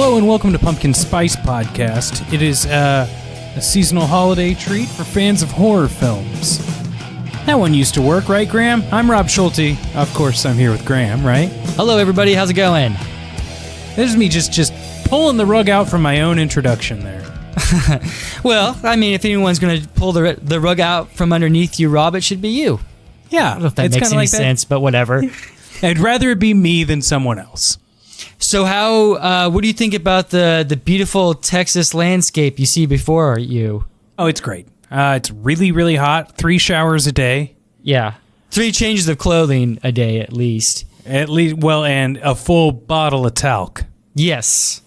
Hello and welcome to Pumpkin Spice Podcast. It is a seasonal holiday treat for fans of horror films. That one used to work, right, Graham? I'm Rob Schulte. Of course, I'm here with Graham, right? Hello, everybody. How's it going? This is me just pulling the rug out from my own introduction there. Well, I mean, if anyone's going to pull the rug out from underneath you, Rob, it should be you. Yeah. I don't know if that makes any sense, but whatever. I'd rather it be me than someone else. So what do you think about the beautiful Texas landscape you see before you? Oh, it's great. It's really, really hot. 3 showers a day. Yeah. 3 changes of clothing a day, at least. Well, and a full bottle of talc. Yes.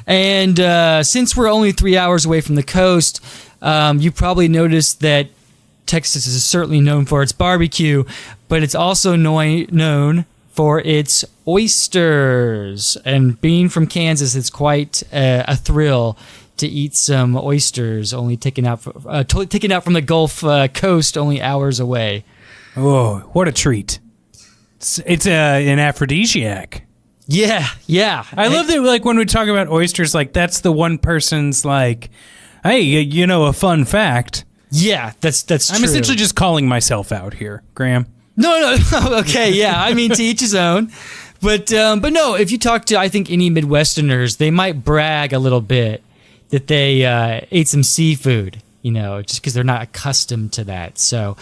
And since we're only 3 hours away from the coast, you probably noticed that Texas is certainly known for its barbecue, but it's also known for its oysters. And being from Kansas, it's quite a thrill to eat some oysters, only taken out from the Gulf Coast, only hours away. Oh, what a treat! It's an aphrodisiac. Yeah. I love that. Like when we talk about oysters, like that's the one person's like, hey, you know, a fun fact. Yeah, that's true. I'm essentially just calling myself out here, Graham. No. Okay, yeah. I mean, to each his own. But no, if you talk to, I think, any Midwesterners, they might brag a little bit that they ate some seafood, you know, just because they're not accustomed to that. So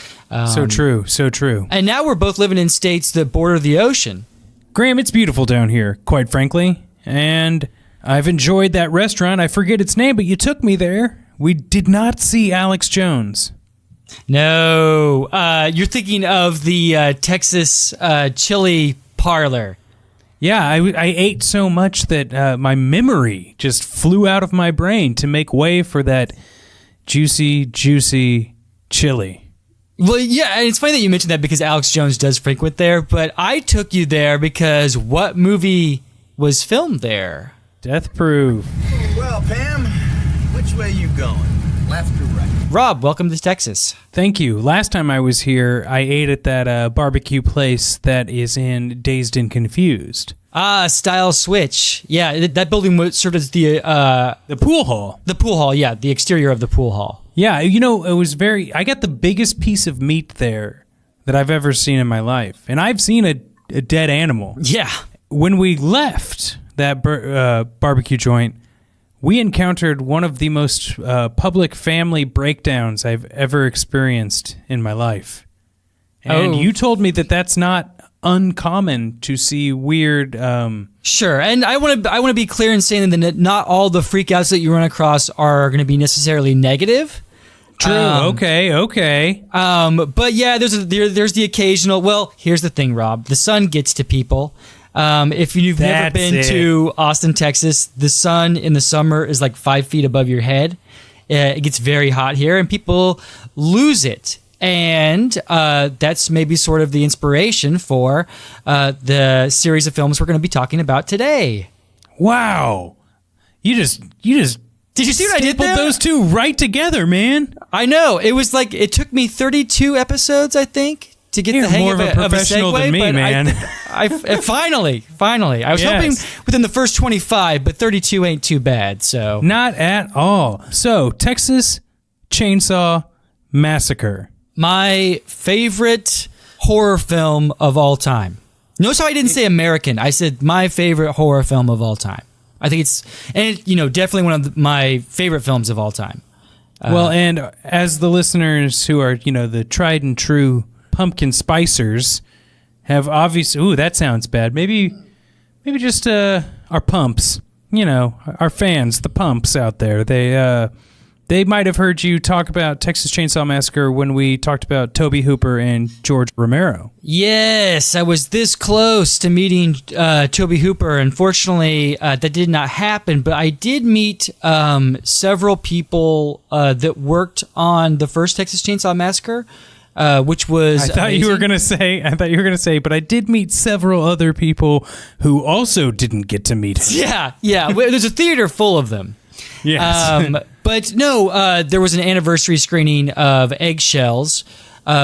true. And now we're both living in states that border the ocean. Graham, it's beautiful down here, quite frankly. And I've enjoyed that restaurant. I forget its name, but you took me there. We did not see Alex Jones. No, you're thinking of the Texas chili parlor. Yeah, I ate so much that my memory just flew out of my brain to make way for that juicy chili. Well, yeah, and it's funny that you mentioned that because Alex Jones does frequent there, but I took you there because what movie was filmed there? Death Proof. Well, Pam, which way you going? Left or right? Rob, welcome to Texas. Thank you. Last time I was here, I ate at that barbecue place that is in Dazed and Confused. Style Switch. Yeah, that building served as the pool hall. The pool hall, yeah, the exterior of the pool hall. Yeah, you know, I got the biggest piece of meat there that I've ever seen in my life. And I've seen a dead animal. Yeah. When we left that barbecue joint, we encountered one of the most public family breakdowns I've ever experienced in my life. And you told me that that's not uncommon to see weird... Sure, and I want to be clear in saying that not all the freakouts that you run across are going to be necessarily negative. True. Okay. But yeah, there's the occasional. Well, here's the thing, Rob. The sun gets to people. If you've never been to Austin, Texas, the sun in the summer is like 5 feet above your head. It gets very hot here, and people lose it. And that's maybe sort of the inspiration for the series of films we're going to be talking about today. Wow, you just did you see what I did there? Those two right together, man. I know. It was like it took me 32 episodes, I think, to get the hang more of a professional segue, than me, man. I finally. I was hoping within the first 25, but 32 ain't too bad. So not at all. So Texas Chainsaw Massacre, my favorite horror film of all time. Notice how I didn't say American. I said my favorite horror film of all time. I think it's, and definitely one of my favorite films of all time. Well, and as the listeners who are, the tried and true pumpkin spicers have obviously, ooh, that sounds bad. Maybe just our pumps, our fans, the pumps out there. They might have heard you talk about Texas Chainsaw Massacre when we talked about Tobe Hooper and George Romero. Yes, I was this close to meeting Tobe Hooper. Unfortunately, that did not happen, but I did meet several people that worked on the first Texas Chainsaw Massacre, which was I thought you were going to say, but I did meet several other people who also didn't get to meet him. Yeah. There's a theater full of them. Yes. But no, there was an anniversary screening of Eggshells,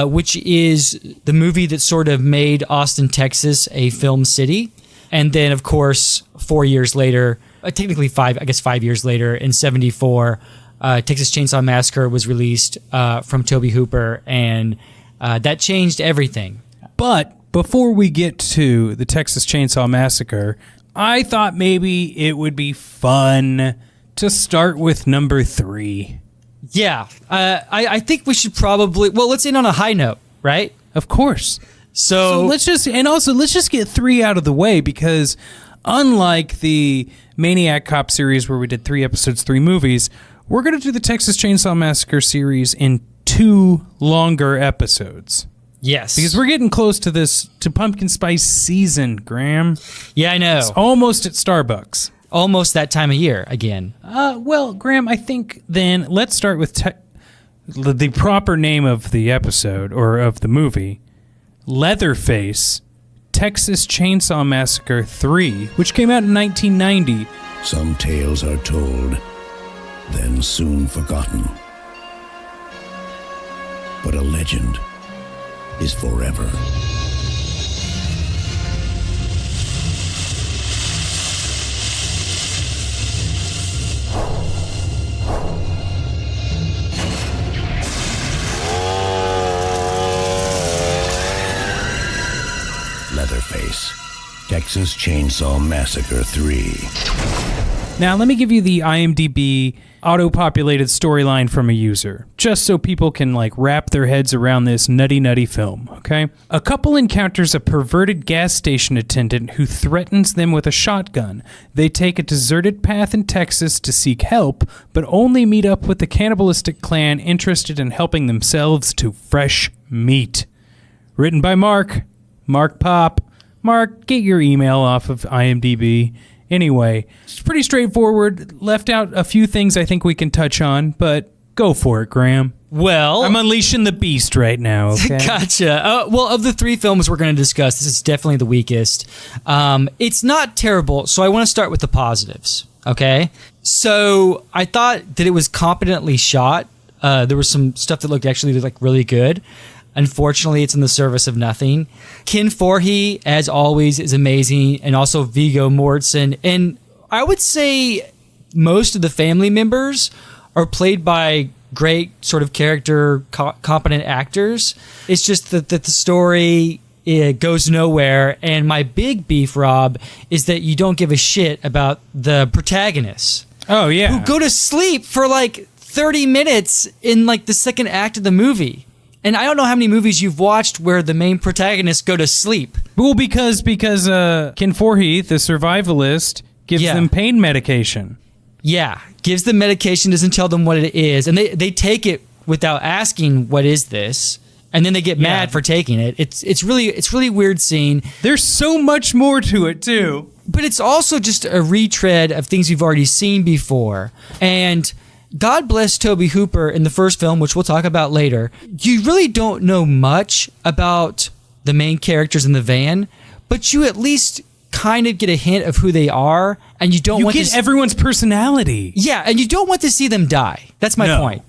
which is the movie that sort of made Austin, Texas a film city. And then, of course, 4 years later, technically 5 years later, in 1974, Texas Chainsaw Massacre was released from Tobe Hooper, and that changed everything. But before we get to the Texas Chainsaw Massacre, I thought maybe it would be fun to start with number 3. Yeah, I think we should probably... Well, let's end on a high note, right? Of course. So let's just get 3 out of the way, because unlike the Maniac Cop series where we did 3 episodes, 3 movies, we're going to do the Texas Chainsaw Massacre series in 2 longer episodes. Yes. Because we're getting close to pumpkin spice season, Graham. Yeah, I know. It's almost at Starbucks. Almost that time of year again. Well, Graham, I think then let's start with the proper name of the episode or of the movie, Leatherface, Texas Chainsaw Massacre 3, which came out in 1990. Some tales are told, then soon forgotten. But a legend is forever. Leatherface, Texas Chainsaw Massacre 3. Now, let me give you the IMDb auto-populated storyline from a user, just so people can wrap their heads around this nutty film, okay? A couple encounters a perverted gas station attendant who threatens them with a shotgun. They take a deserted path in Texas to seek help, but only meet up with the cannibalistic clan interested in helping themselves to fresh meat. Written by Mark Pop. Mark, get your email off of IMDb. Anyway, it's pretty straightforward. Left out a few things I think we can touch on, but go for it, Graham. Well, I'm unleashing the beast right now, okay? Gotcha. Well, of the 3 films we're going to discuss, this is definitely the weakest. It's not terrible, so I want to start with the positives, okay? So I thought that it was competently shot. There was some stuff that looked actually really good. Unfortunately, it's in the service of nothing. Ken Foree, as always, is amazing, and also Viggo Mortensen. And I would say most of the family members are played by great sort of character competent actors. It's just that the story goes nowhere. And my big beef, Rob, is that you don't give a shit about the protagonists. Oh, yeah. Who go to sleep for 30 minutes in the second act of the movie. And I don't know how many movies you've watched where the main protagonists go to sleep. Well, because Ken Foree, the survivalist, gives them pain medication. Yeah, gives them medication, doesn't tell them what it is, and they take it without asking what is this, and then they get mad for taking it. It's really weird scene. There's so much more to it too. But it's also just a retread of things we've already seen before. And God bless Tobe Hooper in the first film, which we'll talk about later. You really don't know much about the main characters in the van, but you at least kind of get a hint of who they are, and you get everyone's personality. Yeah, and you don't want to see them die. That's my point.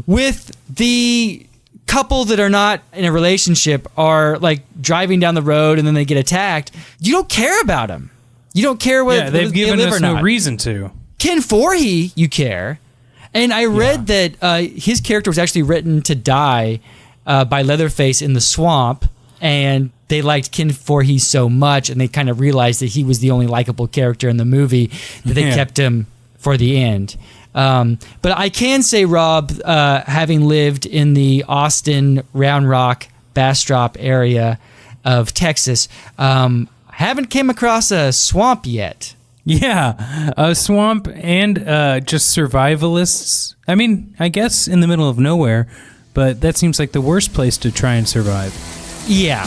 With the couple that are not in a relationship are driving down the road and then they get attacked, you don't care about them. You don't care whether they've given us no reason to. Ken Foree, you care. And I read that his character was actually written to die by Leatherface in the swamp, and they liked Ken Foree so much, and they kind of realized that he was the only likable character in the movie, that they kept him for the end. But I can say, Rob, having lived in the Austin, Round Rock, Bastrop area of Texas, haven't came across a swamp yet. Yeah, a swamp and just survivalists. I mean, I guess in the middle of nowhere, but that seems like the worst place to try and survive. Yeah.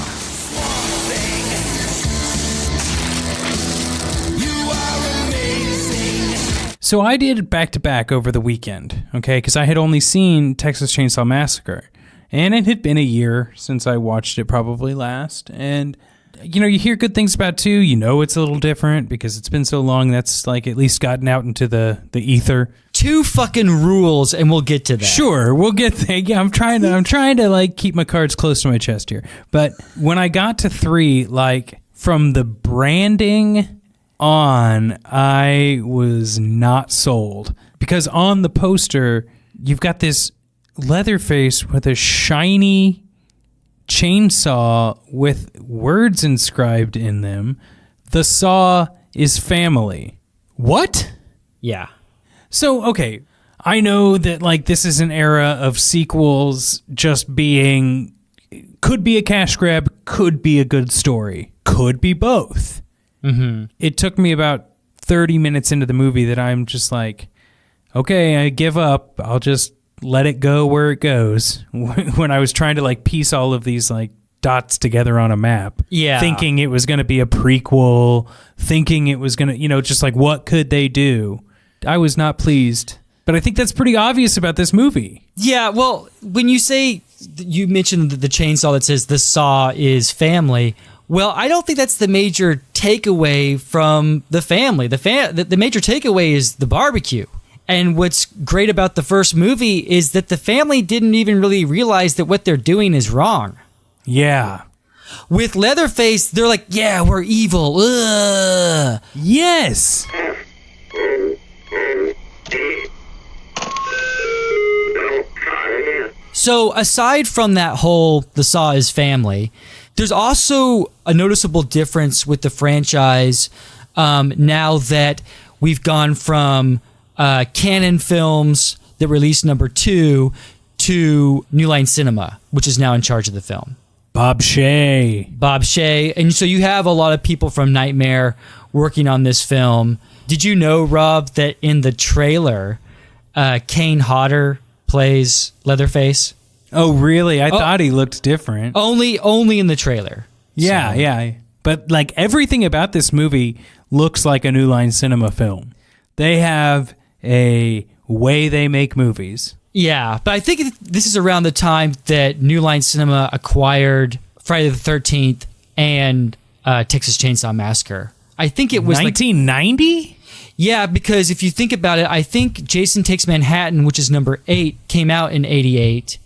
So I did back-to-back over the weekend, okay, because I had only seen Texas Chainsaw Massacre, and it had been a year since I watched it probably last, and you hear good things about 2. It's a little different because it's been so long. That's at least gotten out into the ether. 2 fucking rules, and we'll get to that. Sure, we'll get there. Yeah, I'm trying to keep my cards close to my chest here. But when I got to 3, from the branding on, I was not sold. Because on the poster, you've got this Leatherface with a shiny chainsaw with words inscribed in them. The saw is family. What? Yeah. So, okay, I know that like this is an era of sequels just being, could be a cash grab, could be a good story, could be both. Mm-hmm. It took me about 30 minutes into the movie that I'm just like, okay, I give up. I'll just let it go where it goes. When I was trying to like piece all of these like dots together on a map, thinking it was going to be a prequel, thinking it was going to, just like what could they do? I was not pleased. But I think that's pretty obvious about this movie. Yeah, well, when you say, you mentioned the chainsaw that says the saw is family, well, I don't think that's the major takeaway from the family. The major takeaway is the barbecue. And what's great about the first movie is that the family didn't even really realize that what they're doing is wrong. Yeah. With Leatherface, they're like, yeah, we're evil. Ugh. Yes. So aside from that whole the Saw is family, there's also a noticeable difference with the franchise now that we've gone from Canon Films that released number 2 to New Line Cinema, which is now in charge of the film. Bob Shea. And so you have a lot of people from Nightmare working on this film. Did you know, Rob, that in the trailer, Kane Hodder plays Leatherface? Oh, really? I thought he looked different. Only in the trailer. Yeah, So- yeah. But like everything about this movie looks like a New Line Cinema film. They have a way they make movies. Yeah, but I think this is around the time that New Line Cinema acquired Friday the 13th and Texas Chainsaw Massacre. I think it was 1990? Yeah, because if you think about it, I think Jason Takes Manhattan, which is number 8, came out in 88,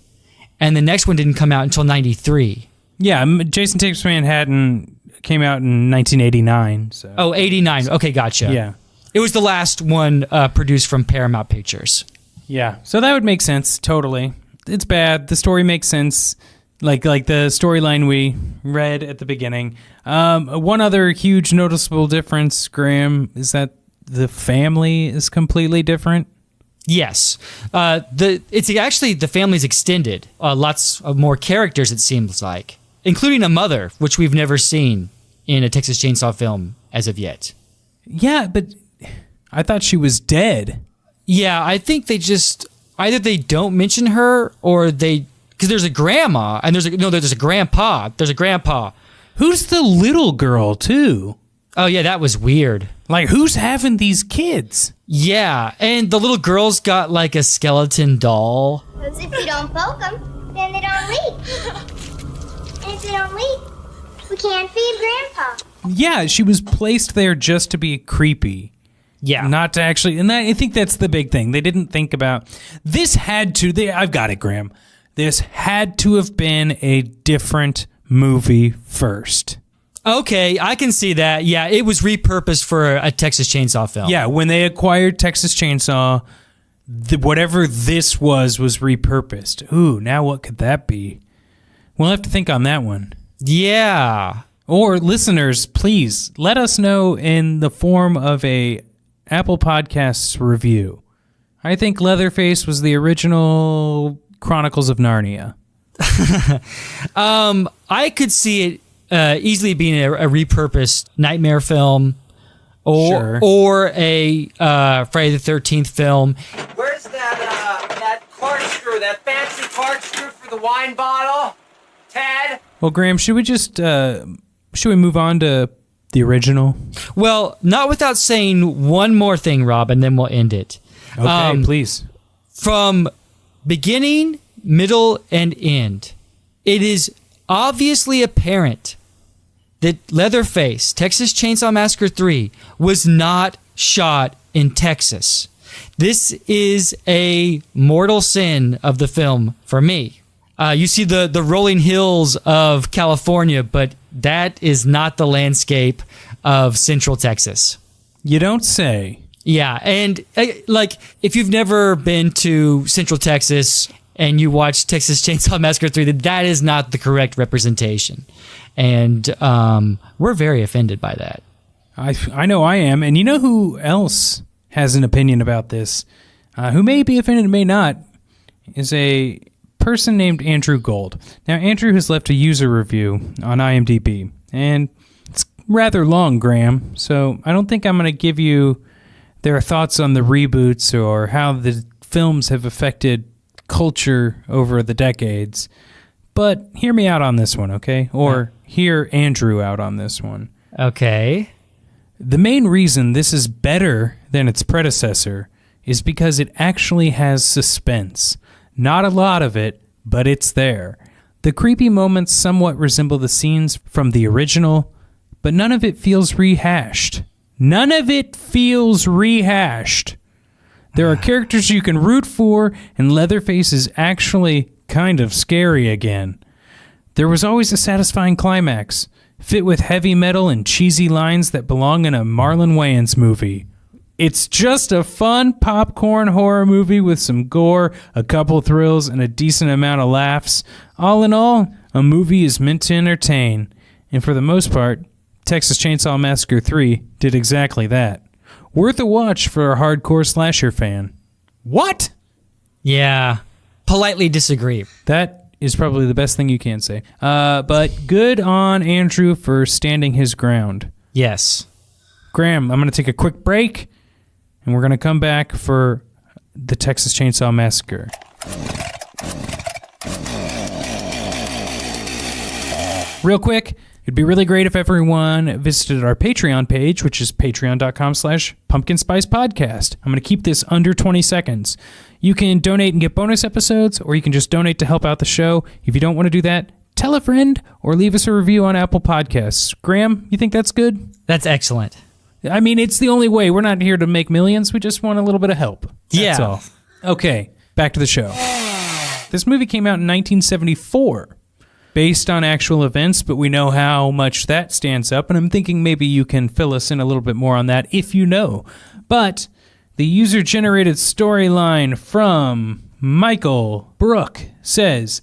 and the next one didn't come out until 93. Yeah, Jason Takes Manhattan came out in 1989. So. Oh, 89. Okay, gotcha. Yeah. It was the last one produced from Paramount Pictures. Yeah, so that would make sense, totally. It's bad. The story makes sense, like the storyline we read at the beginning. One other huge noticeable difference, Graham, is that the family is completely different. Yes. The family's extended. Lots of more characters, it seems like, including a mother, which we've never seen in a Texas Chainsaw film as of yet. Yeah, but I thought she was dead. Yeah, I think they just either they don't mention her or they, because there's a grandma and there's a grandpa. There's a grandpa. Who's the little girl too? Oh yeah, that was weird. Like, who's having these kids? Yeah, and the little girl's got like a skeleton doll. Because if you don't poke them, then they don't leak. And if they don't leak, we can't feed Grandpa. Yeah, she was placed there just to be creepy. Yeah. Not to actually, and I think that's the big thing. They didn't think about, I've got it, Graham. This had to have been a different movie first. Okay, I can see that. Yeah, it was repurposed for a Texas Chainsaw film. Yeah, when they acquired Texas Chainsaw, whatever this was repurposed. Ooh, now what could that be? We'll have to think on that one. Yeah. Or listeners, please let us know in the form of a Apple Podcasts review. I think Leatherface was the original Chronicles of Narnia. I could see it easily being a repurposed Nightmare film or a Friday the 13th film. Where's that corkscrew, that fancy corkscrew for the wine bottle? Ted? Well, Graham, should we move on to the original? Well, not without saying one more thing, Rob, and then we'll end it. Okay, please. From beginning, middle, and end, it is obviously apparent that Leatherface, Texas Chainsaw Massacre 3, was not shot in Texas. This is a mortal sin of the film for me. You see the rolling hills of California, but that is not the landscape of Central Texas. You don't say. Yeah, and like if you've never been to Central Texas and you watch Texas Chainsaw Massacre 3, that is not the correct representation. And we're very offended by that. I know I am. And you know who else has an opinion about this, who may be offended and may not, is a person named Andrew Gold. Now, Andrew has left a user review on IMDb, and it's rather long, Graham, so I don't think I'm going to give you their thoughts on the reboots or how the films have affected culture over the decades. But hear me out on this one, okay? Or hear Andrew out on this one. Okay. The main reason this is better than its predecessor is because it actually has suspense. Not a lot of it, but it's there. The creepy moments somewhat resemble the scenes from the original, but none of it feels rehashed. None of it feels rehashed. There are characters you can root for, and Leatherface is actually kind of scary again. There was always a satisfying climax, fit with heavy metal and cheesy lines that belong in a Marlon Wayans movie. It's just a fun popcorn horror movie with some gore, a couple thrills, and a decent amount of laughs. All in all, a movie is meant to entertain. And for the most part, Texas Chainsaw Massacre 3 did exactly that. Worth a watch for a hardcore slasher fan. What? Yeah. Politely disagree. That is probably the best thing you can say. But good on Andrew for standing his ground. Yes. Graham, I'm going to take a quick break, and we're going to come back for the Texas Chainsaw Massacre. Real quick, it'd be really great if everyone visited our Patreon page, which is patreon.com/pumpkinspicepodcast. I'm going to keep this under 20 seconds. You can donate and get bonus episodes, or you can just donate to help out the show. If you don't want to do that, tell a friend or leave us a review on Apple Podcasts. Graham, you think that's good? That's excellent. I mean, it's the only way. We're not here to make millions. We just want a little bit of help. That's all. Okay, back to the show. This movie came out in 1974, based on actual events, but we know how much that stands up, and I'm thinking maybe you can fill us in a little bit more on that if you know. But the user-generated storyline from Michael Brook says,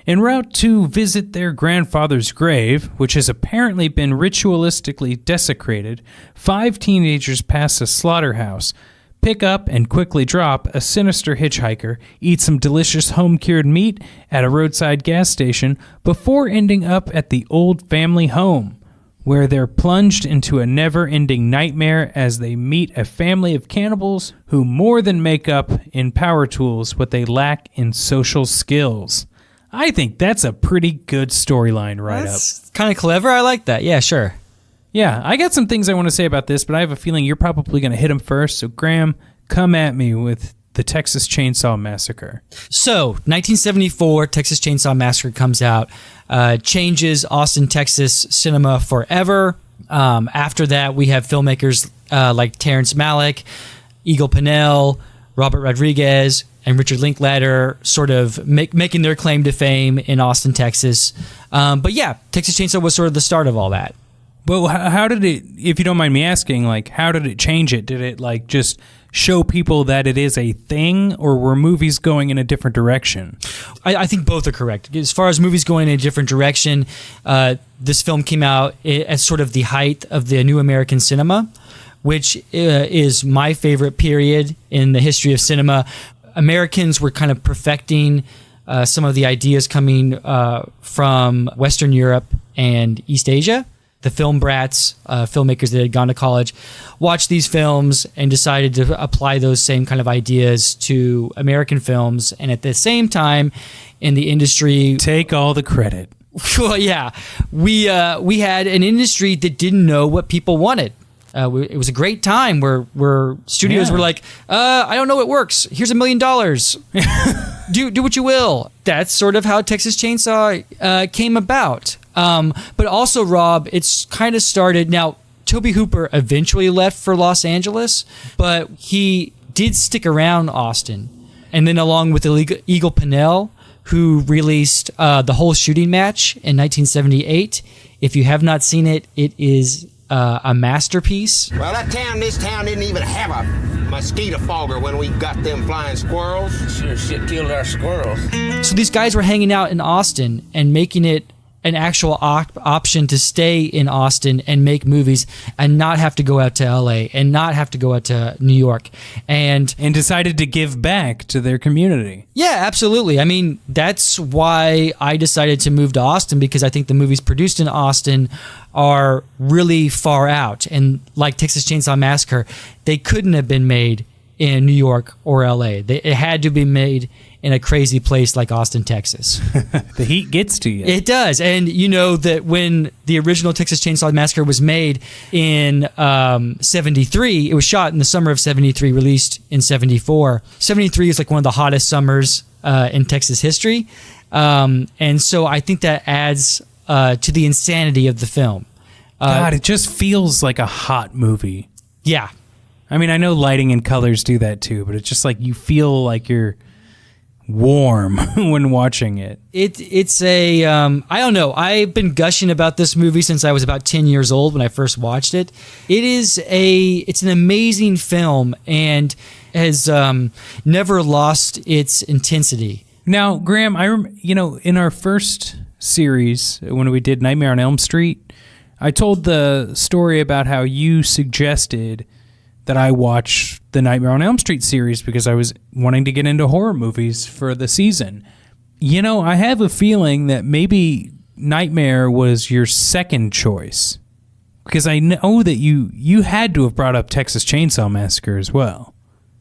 en route to visit their grandfather's grave, which has apparently been ritualistically desecrated, 5 teenagers pass a slaughterhouse, pick up and quickly drop a sinister hitchhiker, eat some delicious home-cured meat at a roadside gas station before ending up at the old family home, where they're plunged into a never-ending nightmare as they meet a family of cannibals who more than make up in power tools what they lack in social skills. I think that's a pretty good storyline right up. That's kind of clever. I like that. Yeah, sure. Yeah, I got some things I want to say about this, but I have a feeling you're probably going to hit them first. So, Graham, come at me with the Texas Chainsaw Massacre. So, 1974, Texas Chainsaw Massacre comes out, changes Austin, Texas cinema forever. After that, we have filmmakers like Terrence Malick, Eagle Pennell, Robert Rodriguez, and Richard Linklater sort of making their claim to fame in Austin, Texas. But yeah, Texas Chainsaw was sort of the start of all that. Well, how did it, if you don't mind me asking, like, how did it change it? Did it, like, just show people that it is a thing, or were movies going in a different direction? I think both are correct. As far as movies going in a different direction, this film came out as sort of the height of the New American Cinema, which is my favorite period in the history of cinema. Americans were kind of perfecting some of the ideas coming from Western Europe and East Asia. The film brats, filmmakers that had gone to college, watched these films and decided to apply those same kind of ideas to American films. And at the same time, in the industry... Take all the credit. Well, yeah. We had an industry that didn't know what people wanted. It was a great time where studios were like, I don't know what works. Here's $1 million. Do what you will. That's sort of how Texas Chainsaw came about. But also, Rob, it's kind of started... Now, Tobe Hooper eventually left for Los Angeles, but he did stick around Austin. And then along with Eagle Pennell, who released the whole shooting match in 1978. If you have not seen it, it is a masterpiece. Well, this town didn't even have a mosquito fogger when we got them flying squirrels. Sure shit killed our squirrels. So these guys were hanging out in Austin and making it an actual option to stay in Austin and make movies and not have to go out to LA and not have to go out to New York. And decided to give back to their community. yeah, absolutely. I mean, that's why I decided to move to Austin, because I think the movies produced in Austin are really far out. And like Texas Chainsaw Massacre, they couldn't have been made in New York or LA. It had to be made in a crazy place like Austin, Texas. The heat gets to you. It does. And you know that when the original Texas Chainsaw Massacre was made in 73, it was shot in the summer of 73, released in 74. 73 is like one of the hottest summers in Texas history. And so I think that adds to the insanity of the film. God, it just feels like a hot movie. Yeah. I mean, I know lighting and colors do that too, but it's just like you feel like you're warm when watching it. It's a I don't know. I've been gushing about this movie since I was about 10 years old when I first watched it. It's an amazing film and has never lost its intensity. Now, Graham, in our first series when we did Nightmare on Elm Street, I told the story about how you suggested that I watch the Nightmare on Elm Street series because I was wanting to get into horror movies for the season. I have a feeling that maybe Nightmare was your second choice, because I know that you had to have brought up Texas Chainsaw Massacre as well.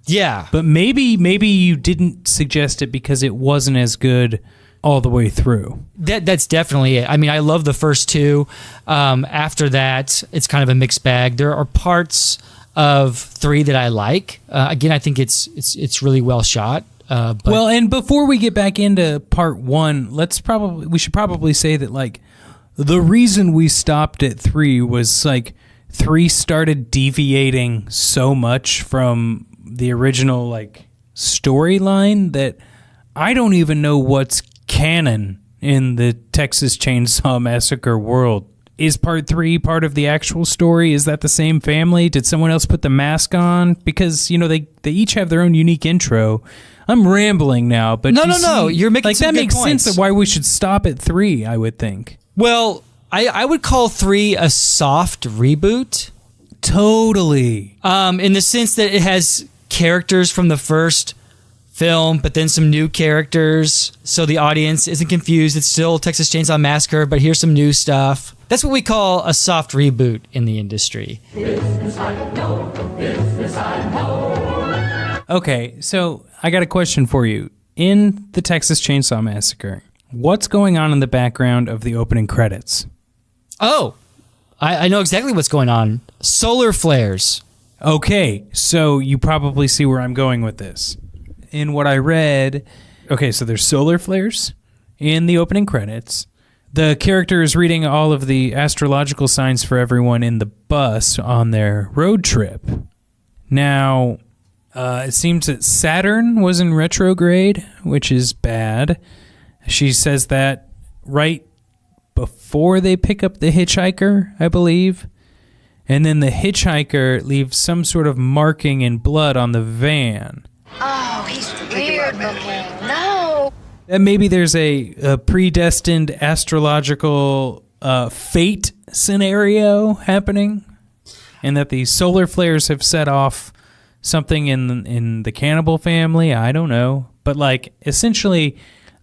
Yeah. But maybe you didn't suggest it because it wasn't as good all the way through. That's definitely it. I mean, I love the first two. After that, it's kind of a mixed bag. There are parts of 3 that I like. Again, I think it's really well shot. Well, and before we get back into part 1, we should probably say that like the reason we stopped at 3 was like 3 started deviating so much from the original like storyline that I don't even know what's canon in the Texas Chainsaw Massacre world. Is part 3 part of the actual story? Is that the same family? Did someone else put the mask on? Because, they each have their own unique intro. I'm rambling now, but No. You're making like some that good makes points. sense of why we should stop at 3, I would think. Well, I would call 3 a soft reboot. Totally. In the sense that it has characters from the first film, but then some new characters, so the audience isn't confused. It's still Texas Chainsaw Massacre, but here's some new stuff. That's what we call a soft reboot in the industry. Okay, so I got a question for you. In the Texas Chainsaw Massacre, what's going on in the background of the opening credits? Oh, I know exactly what's going on. Solar flares. Okay, so you probably see where I'm going with this. In what I read, okay, so there's solar flares in the opening credits. The character is reading all of the astrological signs for everyone in the bus on their road trip. Now, it seems that Saturn was in retrograde, which is bad. She says that right before they pick up the hitchhiker, I believe. And then the hitchhiker leaves some sort of marking in blood on the van. Oh, he's weird looking. No. And maybe there's a predestined astrological fate scenario happening, and that the solar flares have set off something in the cannibal family. I don't know. But like, essentially,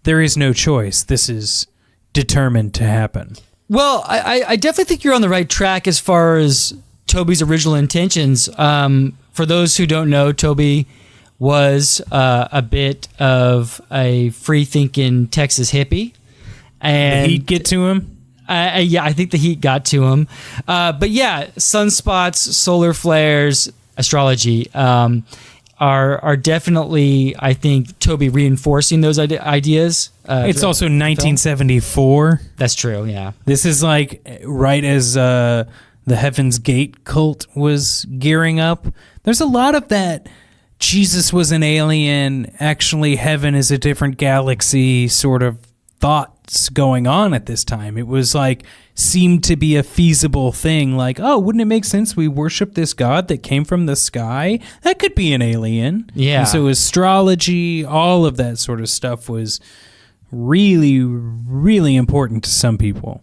there is no choice. This is determined to happen. Well, I definitely think you're on the right track as far as Toby's original intentions. For those who don't know, Toby was a bit of a free-thinking Texas hippie. And the heat get to him? Yeah, I think the heat got to him. But yeah, sunspots, solar flares, astrology are definitely, I think, Toby reinforcing those ideas. It's also 1974. That's true, yeah. This is like right as the Heaven's Gate cult was gearing up. There's a lot of that Jesus was an alien, actually heaven is a different galaxy sort of thoughts going on at this time. It was like, seemed to be a feasible thing. Like, oh, wouldn't it make sense we worship this god that came from the sky? That could be an alien. Yeah. And so astrology, all of that sort of stuff was really, really important to some people.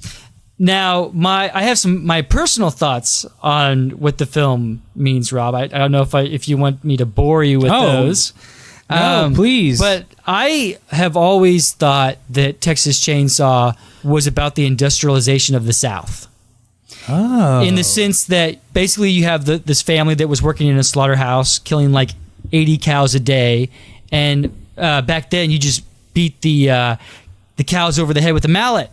Now, I have my personal thoughts on what the film means, Rob. I don't know if you want me to bore you with those. No, please. But I have always thought that Texas Chainsaw was about the industrialization of the South. Oh. In the sense that basically you have this family that was working in a slaughterhouse, killing like 80 cows a day, and back then you just beat the cows over the head with a mallet.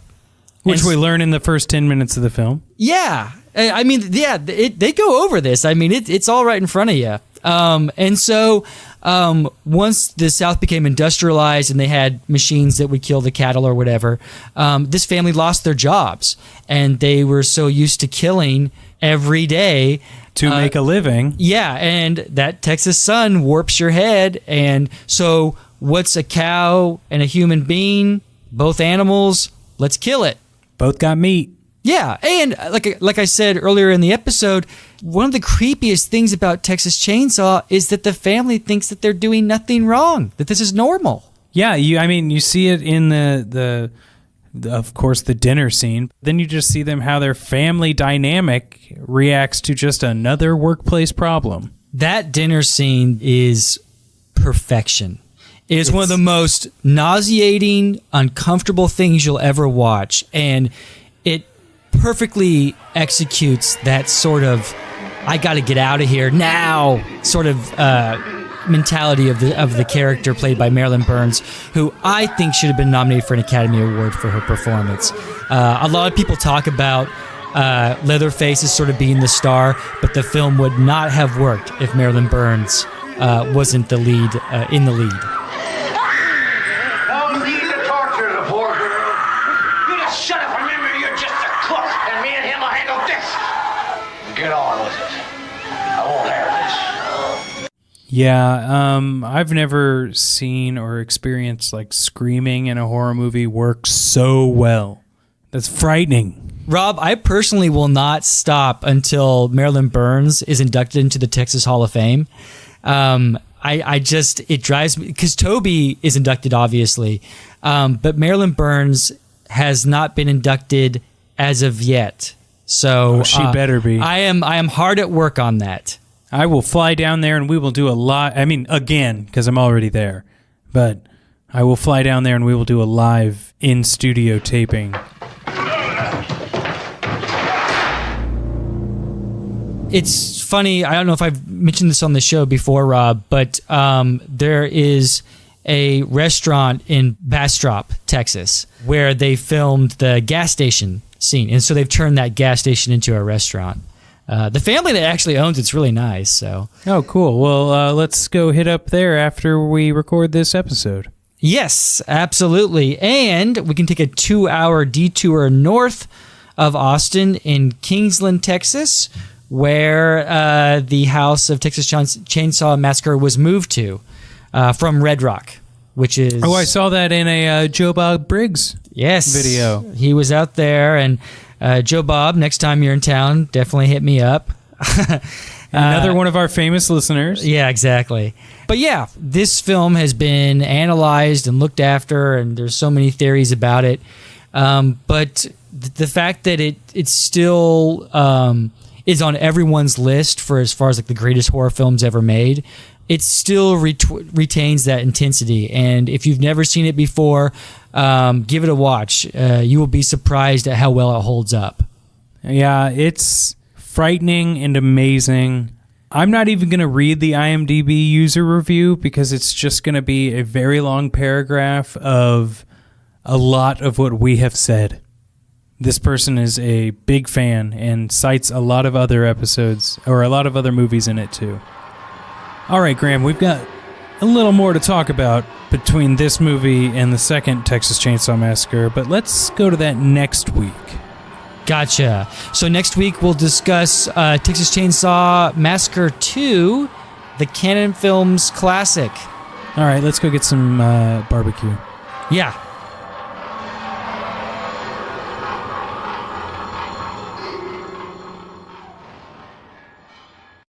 Which we learn in the first 10 minutes of the film. Yeah. I mean, yeah, they go over this. I mean, it's all right in front of you. And so once the South became industrialized and they had machines that would kill the cattle or whatever, this family lost their jobs. And they were so used to killing every day. To make a living. Yeah, and that Texas sun warps your head. And so what's a cow and a human being? Both animals. Let's kill it. Both got meat. Yeah, and like I said earlier in the episode, one of the creepiest things about Texas Chainsaw is that the family thinks that they're doing nothing wrong, that this is normal. Yeah, you see it in the of course the dinner scene. Then you just see them how their family dynamic reacts to just another workplace problem. That dinner scene is perfection. It is one of the most nauseating, uncomfortable things you'll ever watch, and it perfectly executes that sort of "I got to get out of here now" sort of mentality of the character played by Marilyn Burns, who I think should have been nominated for an Academy Award for her performance. A lot of people talk about Leatherface as sort of being the star, but the film would not have worked if Marilyn Burns wasn't the lead in the lead. Yeah, I've never seen or experienced like screaming in a horror movie work so well. That's frightening. Rob, I personally will not stop until Marilyn Burns is inducted into the Texas Hall of Fame. It drives me, because Toby is inducted, obviously, but Marilyn Burns has not been inducted as of yet. So she better be. I am hard at work on that. I will fly down there and we will do a live. I mean, again, because I'm already there. But I will fly down there and we will do a live in-studio taping. It's funny. I don't know if I've mentioned this on the show before, Rob, but there is a restaurant in Bastrop, Texas, where they filmed the gas station scene. And so they've turned that gas station into a restaurant. The family that actually owns it's really nice. So. Oh, cool. Well, let's go hit up there after we record this episode. Yes, absolutely. And we can take a 2-hour detour north of Austin in Kingsland, Texas, where the house of Texas Chainsaw Massacre was moved to from Red Rock, which is... Oh, I saw that in a Joe Bob Briggs video. He was out there, and Joe Bob, next time you're in town, definitely hit me up. Another one of our famous listeners. Yeah, exactly. But yeah, this film has been analyzed and looked after, and there's so many theories about it. But the fact that it still is on everyone's list for as far as like the greatest horror films ever made, it still retains that intensity. And if you've never seen it before, give it a watch. You will be surprised at how well it holds up. Yeah, it's frightening and amazing. I'm not even going to read the IMDb user review because it's just going to be a very long paragraph of a lot of what we have said. This person is a big fan and cites a lot of other episodes or a lot of other movies in it too. All right, Graham, we've got a little more to talk about between this movie and the second Texas Chainsaw Massacre, but let's go to that next week. Gotcha. So next week we'll discuss Texas Chainsaw Massacre 2, the Cannon Films classic. All right, let's go get some barbecue. Yeah.